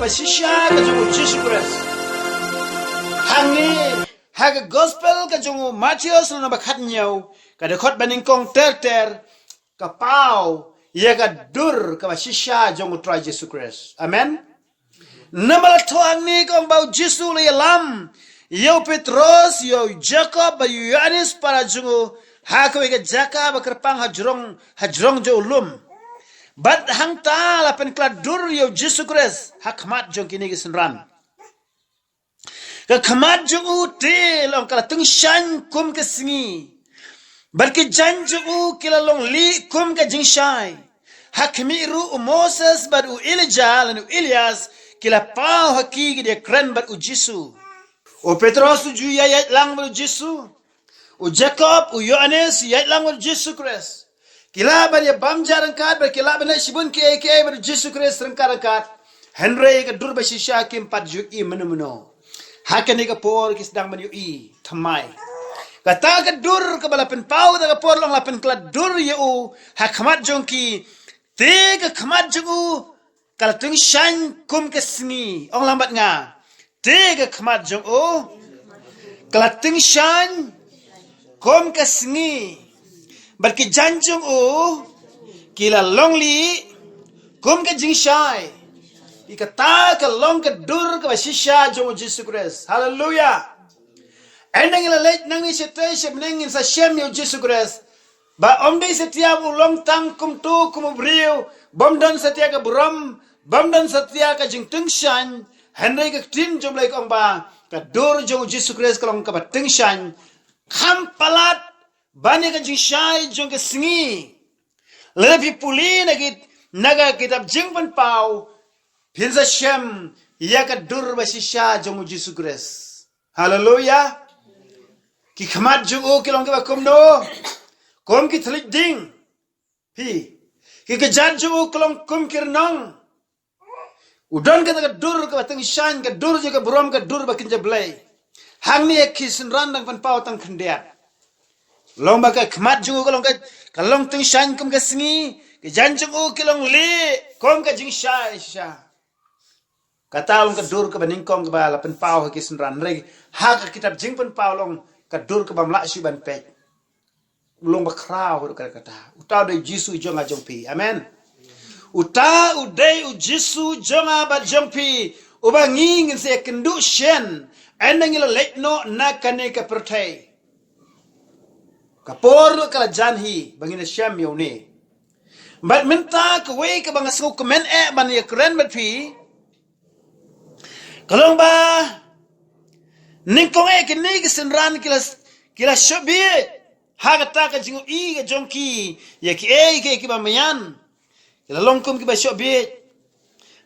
shisha ka jungu JISU Christ. Hangi haga gospel ka jungu Mathaios lo nabakat nyaw ka dekot baningkong ter ka pau ye ka dur ka shisha jungu try JISU Christ. Amen. Namal tuang ni kong bau JISU le lam yo Petros yo Jacob ba Yohanes para jungu hakawe ka Jacob ba kerpang hajrong jo ulum. But hang ta la pen kladur yo JISU Christ hakmat jong kini gisenran. Ka khamat jong u te long kala tung shan kum ke singi. But ke jan jong u kila long li kum ka jing shai. Hakmi ru Moses but u Elijah lan u Elias kila pau haki ke dia kren but u JISU. O Petros u ya lang but u JISU. U Jacob u Yohanes ya lang but JISU Christ. Kila ban ya bam jarangkat ber kila ban sibun ke ber JISU Christ rangkat Henry ka dur ba shisha kim pat ju I menuno hakani ka por ki sedang men I thamai kata ka dur ka balapen pau da ka por long lapen kla dur yu hakmat jongki te ka khamat jongu kala tung shan kum ke singi ong lambat nga te ka khamat jongu kala tung shan kum ke singi Barki janjung kila longli kum ke jingshai ikata ka long ke dur ka shisha jong JISU Christ. Hallelujah. Endang ila late nang ni setai sebning in sa shem yo JISU Christ. Ba omdei setia ulong tang kum tu kum brio bomdan setia ka buram bomdan setia ka jing tungshan Henry ka tin jom lai kong ba ka dur jong JISU Christ kalong ka tungshan kham palat Bani ka jing shai jong ke singi. Lepi puli naga kitab jingpan pau. Pinsa shem ya ka dur ba shisha jong JISU Christ. Hallelujah. Ki khamat jong kilong ke ba kum no. Kum ki thlik ding. Pi. Ki ka jan jong kilong kum kirnong. Udon ka dur ka batang shan ka dur jong ka buram ka dur ba kinja blay. Hang ni ek kisin randang pan pau tang khendiat. Long baka khamat jungu kalong tung shan kum ka singi ke jan jungu kilong li kom ka jing sha kata long ka dur ka baning kong ka bala pen pau ha kisun ran reg ha ka kitab jing pen pau long ka dur ka bam la shi ban pe long ba kraw ka kata uta de JISU jonga jongpi amen uta udai u JISU jonga ba jongpi uba nging se kendu shen endang ila lek no na kane ka pertai kapor kala janhi bangina syam yone bat minta ke we ka bang asuk komen ban ya keren bat pi kalong ba ningkong kini kesenran kila shobi hagata ka jingu I ka jongki ya ki ba mayan kila longkum ki ba shobi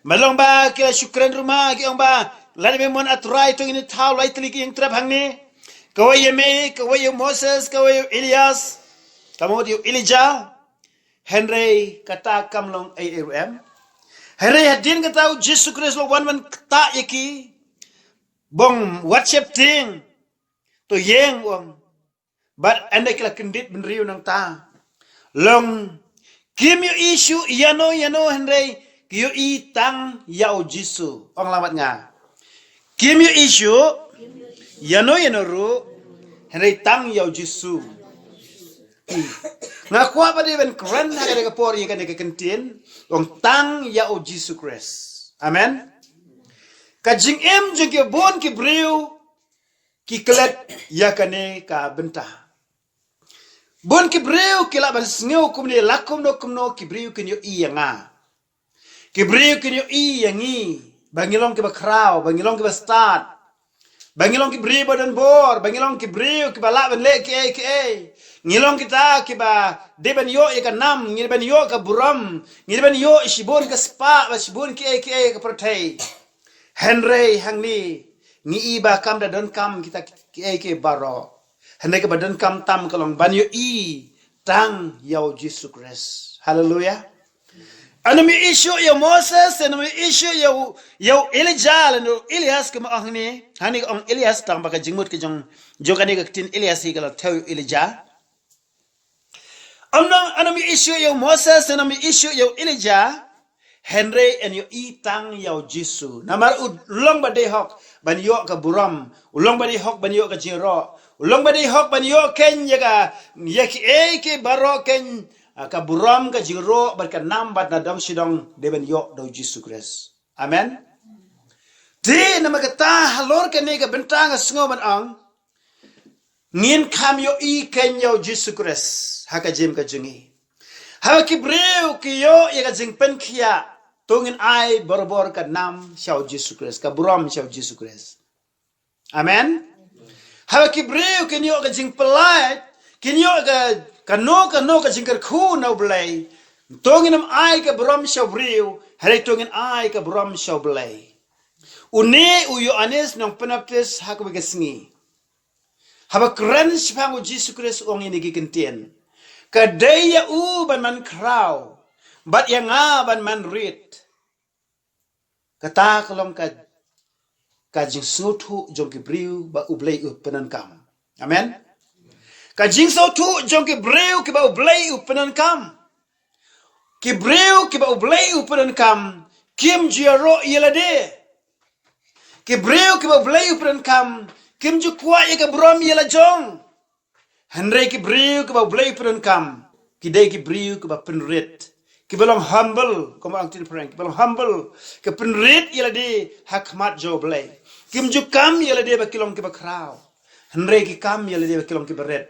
malong ba kila syukran rumah ki ong ba lani memon aturai to ini tau lai teliki yang trap hangni Kawai Moses, kawai Elias, kamu Elijah, Henry kata kamlong ARM. Henry hadin kata JISU Christ lo wan kata yaki, bong WhatsApp ting, to yeng wong, but anda kila kendit benriu nang ta, long kim yo issue yano Henry kiyo tang yao JISU, ong lamat nga, kim yo issue. Yano ru Henry tang yau JISU. Ngaku apa dia ben keren nak ada kapor yang kan dia kentin. Ong tang yau JISU Christ. Amen. Kajing jeng ke bon ki briu ki klet ya kane ka bentah. Bon ki briu ki la ban sngeu kum ni lakum no ki briu kin yo nga. Ki briu kin yo yangi. Bangilong ki ba kraw, bangilong ki ba start. Bangilong ki bri badan bor, bangilong ki bri ki bala ban le ki ngilong kita ki ba de ban yo ka nam, ngil ban yo ka buram, ngil ban yo isibon ka spa, ba sibon ki ka protai. Henry hangni ngi iba kam da don kam kita ki baro. Henry ka badan kam tam kalong ban yo tang yau JISU Christ. Hallelujah. Ano mi issue ya Moses, ano mi issue ya Elijah, ano Elias kama ahni, hani ang Elias tang baka jingmut ke jong jokani ka tin Elias higala tau Elijah. Ano mi issue ya Moses, ano mi issue ya Elijah, Henry and yo I tang yau JISU. Namar ulong ba de hok ban yo ka buram. Ulong ba de hok ban yo ka jiro. Ulong ba de hok ban yo ken yaga yak ke baro ken ka buram ka jiro bar ka nam bat na dam sidong de ban yo do JISU Christ. Amen. Di na magata halor ka ne ka bentang asngo man ang ngin kam yo I ken yo JISU Christ haka jim ka jungi. Hawa ki breu ki yo yaga jingpynkylla tungin ai bor ka nam siyaw JISU Christ ka buram siyaw JISU Christ. Amen. Hawa ki breu kin yo ka jingpelait kin yo ka no ka jingkar khu na blay tungin am ai ka buram siyaw breu hare tungin ai ka buram siyaw blay. Une uyo anes nong penaptes haka bagasngi. Hawa kran sipango JISU Christ ong ini gikintien. Kadaya ban man kraw, bat yang ban man rit. Kata kalong kajing sotu jong kibriu ba ublay penan kam. Amen. Kajing sotu jong kibriu ki ba ublay penan kam. Kibriu ki ba ublay penan kam. Kim jiaro yelade. Kibriu ki ba ublay penan kam. Kim jukwa ya kabrom yela jong. Henry ki briu ki ba blay pren kam ki day ki briu ki ba penrit ki belong humble ko ang tin prank ki belong humble ki penrit yela de hakmat jo blay kim ju kam yela de ba kilong ki ba kraw Henry ki kam yela de ba kilong ki ba red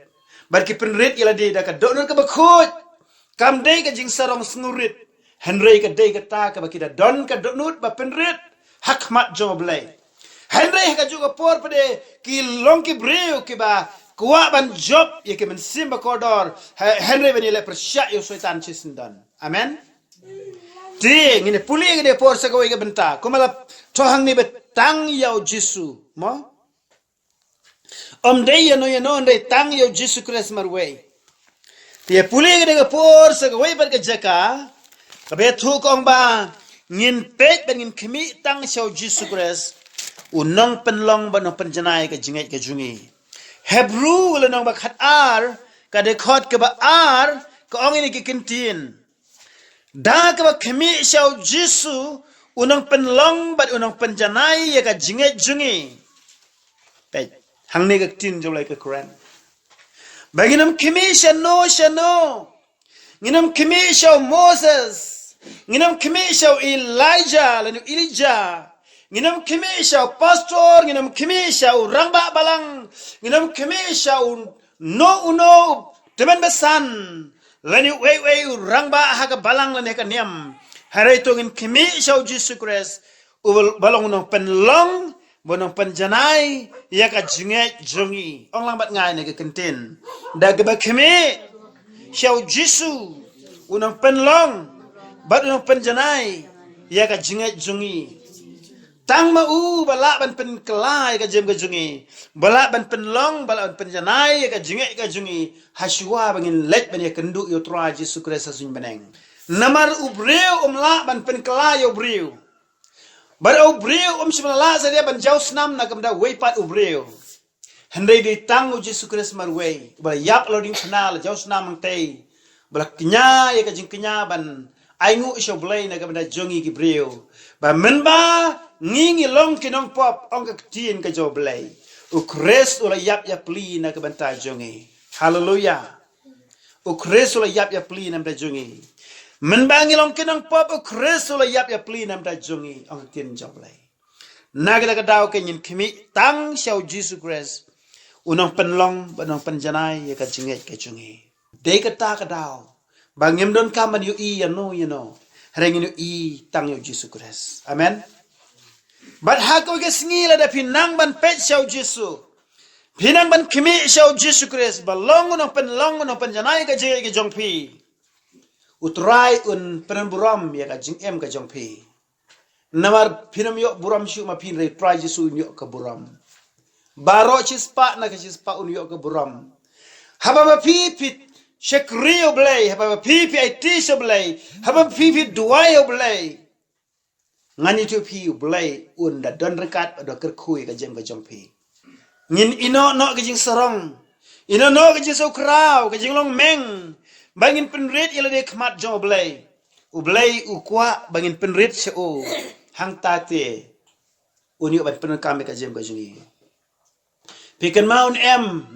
bar ki penrit yela de da ka donor ka ba khot kam day ka jing sarong sngurit Henry ka day ka ta ka ba ki da don ka donut ba penrit hakmat jo blay Henry ka ju ka por pade ki long ki briu ki ba kuwa ban job ye ke men simba kodor Henry ben ile persya yo soitan chisindan. Amen. Ti ngine puli ngine por sa kowe ke benta. Kumala tohang ni betang yau JISU mo. Day no ndai tang yau JISU Christ marway. Ti puli ngine ke por sa kowe ber ke jaka. Kabe thu kong ba ngin pet ben ngin khimi tang yau JISU Christ. Unong penlong ba no penjanai ke jingai ke jungi. Hebrew wala nang bakhat ar kadekot ka ba ar ka ong ini kikintin da ka ba khemi siyaw JISU unang penlong bat unang penjanai ya ka jinget jungi tay hangni ka tin jolay ka Quran baginam khemi siya no nginam khemi siyaw Moses nginam khemi siyaw Elijah lanu Elijah nginam kimi siyaw pastor, nginam kimi siyaw rangba balang, nginam kimi siyaw no uno, teman besan, lani wey rangba haga balang lani ka niyam, haray ito ngin kimi siyaw JISU Christ, balong unong penlong, bonong penjanay, yaka junget jungi, ong lang bat ngay nagakantin, dagaba kimi siyaw JISU, unong penlong, bat unong penjanay, yaka junget jungi, tang mau balak ban pen kelai ka jem ka jungi balak ban penlong balak ban penjanai ka jingai ka jungi haswa bangin let ban ya kendu yo tra JISU Christ asun beneng namar ubreu la ban pen kelai yo breu bar ubreu simala sa dia ban jau snam na kamda weipat ubreu handai di tangu JISU Christ marway bal yap loading final jau snam ang tei balak knya ya ka jing knya ban aingu isyo blay na kamda jungi ki breu ba menba ngingi long kinong pop ong kaktiin ka jo blay ukres ula yap pli na kabanta jongi hallelujah ukres ula yap pli na mda jongi menbangi long kinong pop ukres ula yap pli na mda jongi ong kaktiin jo blay nagada ka daw kanyin kimi tang siyaw JISU Christ unang penlong banong penjanay ya ka jinget ka jongi day ka ta ka daw bangim don ka man yu I you know harengin yu I tang yu JISU Christ amen. But hako ke singila da pinang ban pet siyaw JISU. Pinang ban kimi siyaw JISU Christ. Balong unong penjanay ka jingay ka jongpi. Utray un penamburam ya ka jingem ka jongpi. Namar pinam yok buram siyo mapin ray try JISU un yok ka buram. Baro chispa na ka chispa un yok ka buram. Haba mapipit shekriyo blay. Haba mapipit ay tisyo blay. Haba mapipit duwayo blay. Ngani tu pi blay unda don rekat pada kerkui ka jem ka jongpi ngin ino no ka jing sarong ino no ka jing so kraw ka jing long meng bangin penrit ila de khmat jo blay ublay ukwa bangin penrit seo hang tate unyo ban penakam ka jem ka jungi pikan maun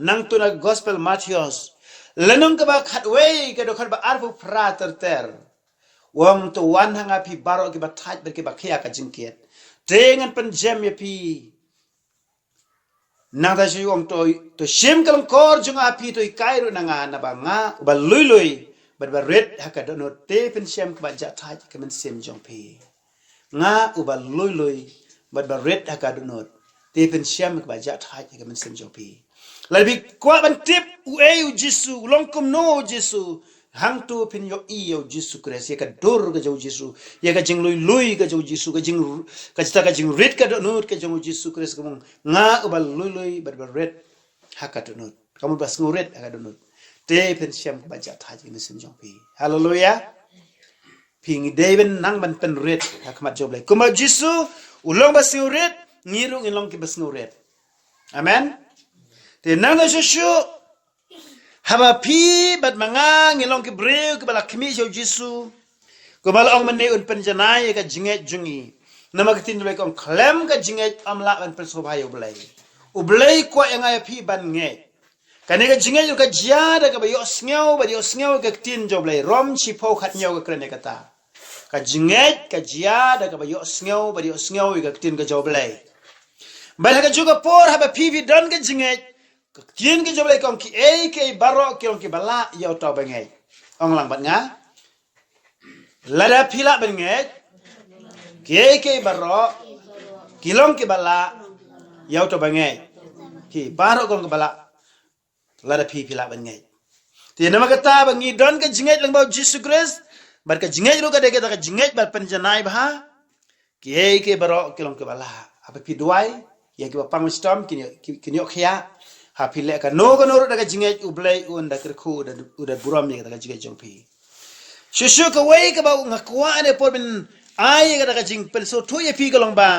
nang tuna gospel Mathaios lenong ka ba khatway ka do khat ba arfu prater ter wong to wan hanga pi baro ki ba thaj ber ki ba khia ka jingket dengan pen jem ya pi nang ta shi wong to shim kalang kor junga pi to ikairu nanga na ba nga ba lui but red haka do no te pen shem ka ja thai ka men sem jong pi nga uba lui but red haka do no te pen shem ka ja thai ka men sem jong pi labi kwa ban tip u jisu longkom no jisu hang tu pen yo jisu kres ya ka dor ka jo jisu ya ka jing lui ka jo jisu ka jing red ka do no ka jo jisu kres ka nga uba lui but red haka do no kamu bas nguret haka do no te pen shem ka ja thai ka men sem jong pi hallelujah ping David nang ban pen red hakmat joblay kuma jisu ulong bas red ngirung ilong ki bas red amen te nang na shushu haba pi bat manga ngilong ki breu ki bala khmi jo jisu ko bala ong mane un pen janai ka jinget jungi namak tin joblay kong klem ka jinget amla an pen sobhayo blay ublay ko engai pi ban nge kaneka jingai ka jiada ka bayo sngew ka tin joblay rom chi pho khat nyau ka krene kata ka jingai ka jiada ka bayo sngew ka tin ka joblay bala ka juga por haba pivi don ka jingai ka tin ka joblay kong ki ke baro ki bala yau to bangai ong lang bat nga lada pila bangai ke baro kilong ki bala yau to bangai ki baro kong ka bala lada pila bangai ti nama kata bangi don ka jingai lang ba jisu kris bar ka jingai ro ka de ka jingai bar panjanai bha ke baro kilong ke bala apa pi duai ya ki pang stom kinyo khia ha pi le ka no daga jingai ublai un da kerku da buram ni daga jingai jong pi shushu ka wai ka ba ngakwa ane por bin ai ka daga jing pen so thu ye pi ka long ba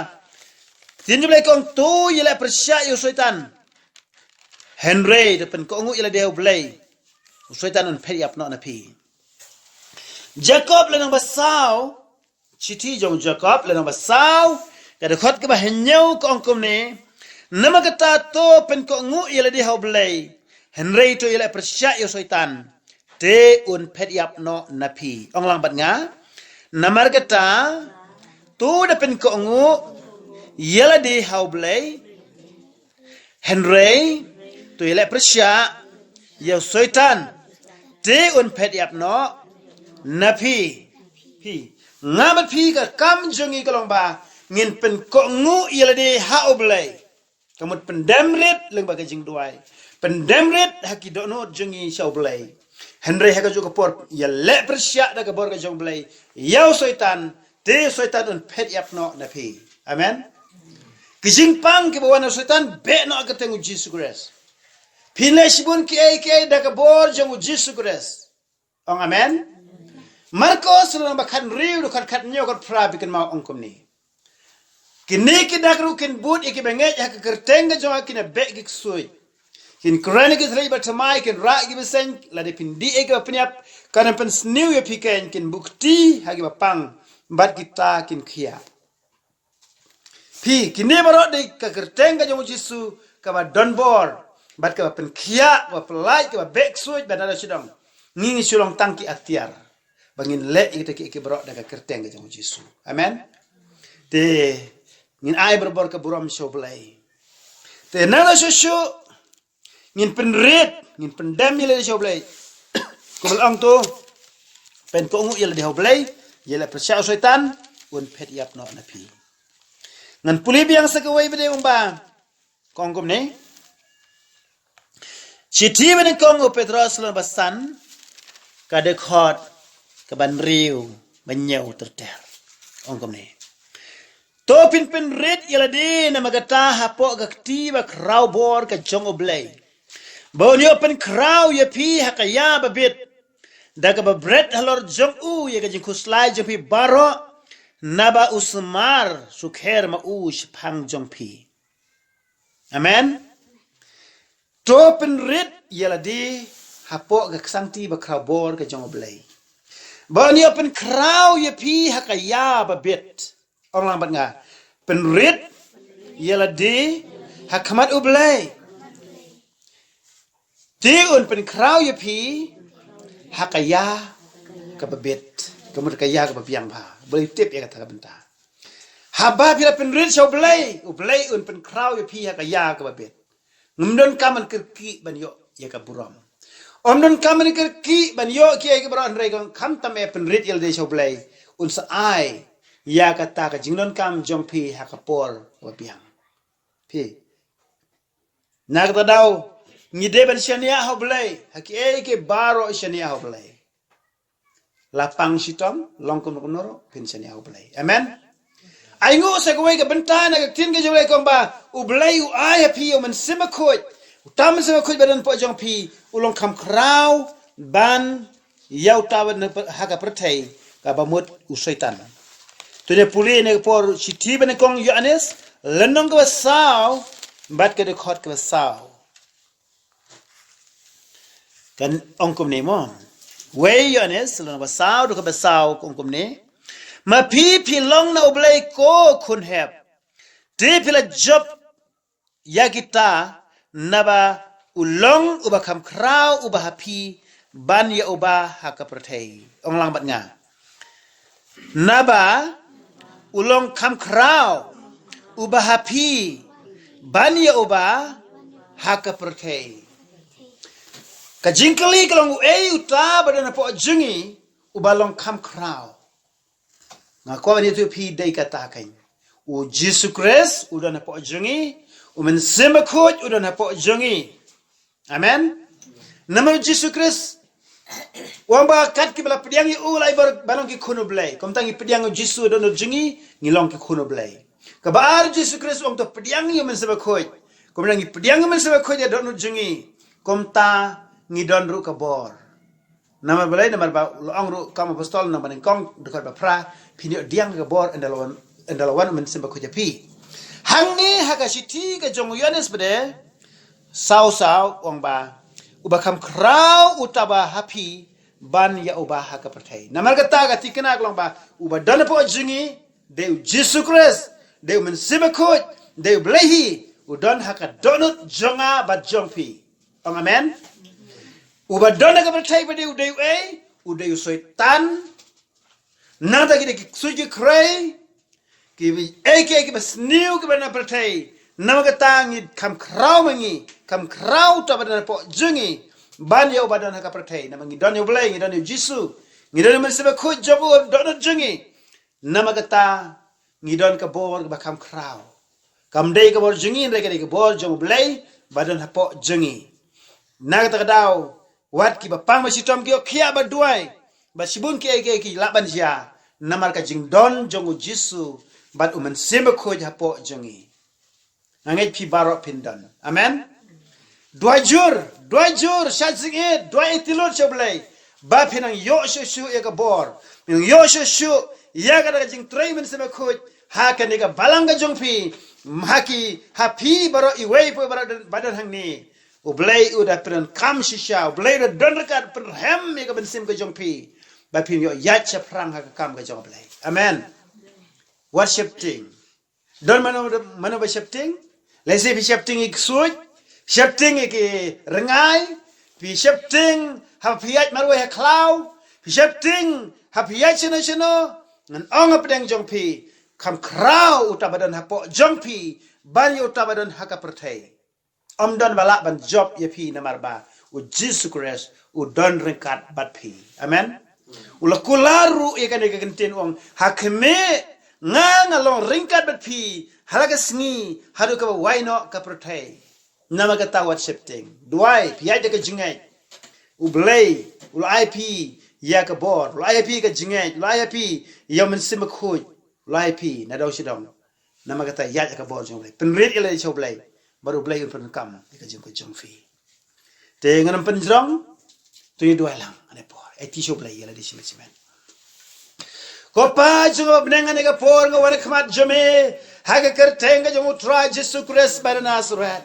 tin jublai kong tu ye la persya yo soitan Henry depan ko ngu ila deu blay usaitan on peri apno na pi Jacob lenang basau chiti jong Jacob lenang basau kada khot ke ba henyau ko ongkom ne nama kata to pen ko ngu ila deu blay Henry to ila persya yo soitan te un peri apno na pi onglang bat nga namar kata tu depan ko ngu ila deu blay Henry tu ile persya yo soitan te un pet yap no na pi ngamat pi ka kam jongi kalong ba ngin pen ko ngu ile de ha oblay kamut pendemret leng ba ka jing duai pendemret haki do no jongi sha oblay henry ha ka ju ka por ya le persya da ka bor ka jong blay yo soitan te soitan un pet yap no na pi amen kijing pang ke bawana soitan be no ka tengu jisu kres Pinlesibun ki da ka bor jong jisu kres ong amen Marcos lang bakhan riu kan khat nyo kan prabi kan ma ong komni kini ki dakru kin bud iki benget ya ka kertenga jong akina be gi sui kin krani ki threi batamai kin ra gi besen la de pindi e ga pnyap kan pen sniu ya piken kin bukti ha gi bapang bat kita kin khia pi kini baro de ka kertenga jong jisu ka ba donbor bat ka pen khia wa pelai ka bek suit badala sidang ngingi sulong tangki aktiar bangin le kita ki bro daga kerteng ga jisu amen te ngin ai berbor ka buram shoblai te nala shushu ngin pen red ngin pen dam ile shoblai ko bal ang to pen ko ngu ile hoblai ile persya setan un pet yap no na pi ngan puli biang sa ka wai bede umba kongkom ne Chiti ben kong Petros lan basan kada khot ka ban riu banyau terter ongkom ne to pin red yala de na magata hapo gakti ba kraw bor ka jong oblay bonyo pen kraw ya pi hakaya babit daga ba bread halor jong u ya ga jing kuslai jong pi baro naba usmar sukher ma ush phang jong pi amen Topen red yala di hapo ga ksangti ba krabor ka jong oblay Bani open crow ye pi hakaya babit. Orang lambat nga. Penrit yela di hakamat ublay. Tiun pen crow ye pi hakaya kababit. Kemudian kaya kababiang ba. Boleh tip ya kata benta. Haba pila penrit sa ublay. Ublay un pen crow ye pi hakaya kababit. Ngumdon kaman kerki ban yo ya kaburam. Omdon kaman kerki ban yo kiai kaburam regang kam tame penrit yel de sa ublay. Un sa ai ya kata ka jingdon kam jong pi hakapor kababiang. Pi. Nagta daw ngide ban shania ha ublay. Haki ke baro shania ha ublay. Lapang sitom longkom kunoro pin shania ha ublay. Amen. Aingo sa kawai ka bentana ka tin ka jawai kong ba ublay u ay pi o man simakot utaman simakot badan po jong pi ulong kam kraw ban yaw tawad na haka pertay ka bamut u syaitan tunya puli ne por siti ban kong Yohanes lenong ka saw bat ka dekot ka saw kan ongkom ne mo we Yohanes lenong ka saw do ka saw ongkom ne ma pi long na ublay ko kun hep. Di pila job ya kita naba ulong uba kam kraw uba hapi ban ya uba haka pertay. Ong lang bat nga. Naba ulong kam kraw uba hapi ban ya uba haka pertay. Kajingkali kalong uta badan po jungi uba long kam kraw. Ngakuan itu pi day katakan. U JISU Christ udah na po jungi, men semakut udah na po jungi. Amen. Nama JISU Christ. Wang ba kat ki bala pediang ulai balong ki kuno blay. Kom tangi pediang JISU udah na jungi, ngilong ki kuno blay. Kabar JISU Christ wang to pediang men semakut. Kom tangi pediang men semakut ya udah na jungi. Kom ta ngidon ru kabor. Nama balai nama ba ang ru kam apostol nama kong dekat ba pra pinyo diang ke bor endalawan men semba ko japi hangi haka siti ke jong Yohanes bede saw ong ba uba kam kraw utaba happy ban ya uba haka pertai nama kata ka tikena klong ba uba dana po jungi de JISU Christ de men semba ko de blehi udon haka donut jonga ba jongpi ong amen. Uba dona ka percaya pada udai udai syaitan nada kita suji kray ki ki bas new ke bana percaya nama kata ngid kam kraw mangi kam kraw ta bana po jungi ban ya uba dona ka percaya nama ngidon yo blay ngidon yo JISU ngidon men sebe ko jobo dona jungi nama kata ngidon ka bor ba kam kraw kam dei ka bor jungi ndai ka bor jobo blay badan po jungi nagata daw wat ki bapang masitom ki kia baduai basibun ki laban dia namar ka jingdon jongu JISU bat uman semba ko hapo jongi nangai pi barok pindan amen dua jur shazing dua itilot choblai ba pinang yo shu ya ka bor pinang yo shu ya ka jing trai men semba ko ha ka ni ka balang ka jongpi maki happy baro iwei po baro badan hangni ublay udah peren kam shisha ublay udah don rekat perhem ya ben sim ke jongpi ba pin yo yat cha prang ha kam ke jong ublay amen worshiping don mano ba shifting lesi bi shifting ik suj shifting ik rengai bi shifting ha piat marwe ha klaw bi shifting ha piat chino ngan ong apdeng jongpi kam kraw utabadan ha po jongpi ban yo utabadan ha ka pertai Don balak ban job ye pi namar ba u JISU Christ u don ringkat bat pi amen ula kularu ye kan ye gentin ong hakme ngalong ringkat bat pi halaga sngi hadu ka why no ka protai nama ka tawat shifting duai pi ya ka jingai u blay ul IP ya ka bor ul IP ka jingai ul IP ya men simakhuj ul IP na daw sidong nama ka ta ya ka bor jong blay penrit ile chow blay baru belajar pen kam ika jeng ko jong fi te nganam pen jrong tu ni dua lang ane por eti show belajar la di sini simen ko pa jong benengan ika por ngawar khmat jome haga kertenga jong utra JISU Christ bar Nazaret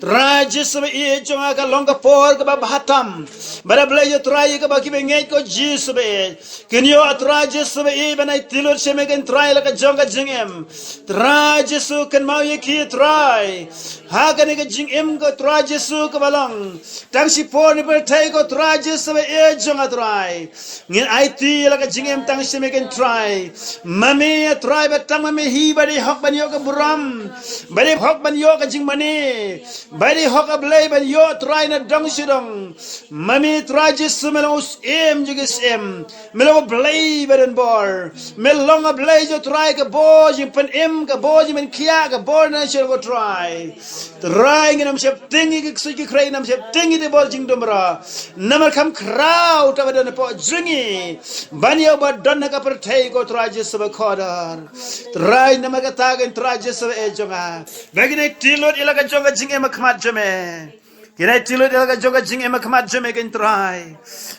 Try Jesus be e jonga ka long ka por ka ba batam. Bara ble yo try ka ba ki bengai ko Jesus be. Kinyo try Jesus be e banai tilur sheme kan try la ka jonga jingem. Try Jesus kan mau ye ki try. Ha kan ka jingem ko try Jesus ka balong. Tang si por ni per thai ko try Jesus be e jonga try. Ngin IT la ka jingem tang sheme kan try. Mami try ba tang mami hi ba di hok ban yo ka buram. Ba di hok ban yo ka jing mani. Bari hoka blay ban yo try na dong sidong. Mami try Jesus melong em jugis em. Melong blay ban bor. Melong a blay jo try ka bo jing pen em ka bo jing men kia ka bo na shel go try. Try nginam shep tingi ki suki kray nam shep tingi de bol jing domra. Namar kam kraw ta badan po jingi. Ban yo ba don na ka per thai go try Jesus ba khodar. Try namar ka tagen try Jesus e jonga. Bagine tilot ilaka jonga jing em khamat jame. Kira tilot ilaka jonga jing em khamat jame gen try.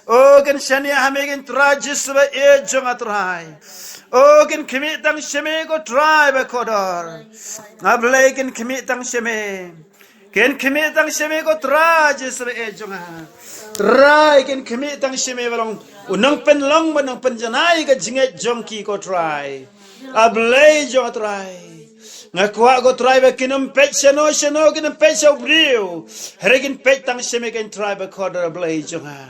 O gen shania hame gen try Jesus ba e jonga try. O gen kimi tang shame go try ba khodar. Ablay gen kimi tang shame. Ken kimi tang shame go try Jesus ba e jonga. Try ken kimi tang shame balong unang pen long banong pen janai ka jinget jongki ko try. Ablay jo try. Ngakwa go try ba kinum pet shano kinum pet shaw briu. Herigin pet tang sheme ken try ba khodar ablay jonga.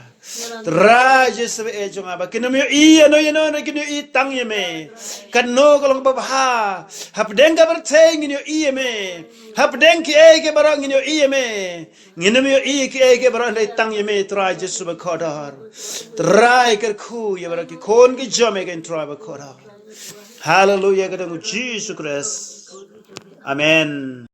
Try Jesus e jonga ba kinum yo I ano yano na kinum I tang yeme. Kanno ko long ba ha. Hapdeng ka berteng in yo I yeme. Hapdeng ki e ke barang in yo I yeme. Nginum yo I ki e ke barang dai tang yeme try Jesus ba khodar. Try ker khu ye barang ki kon ki jome ken try ba khodar. Hallelujah kadang Jesus Christ. Amen.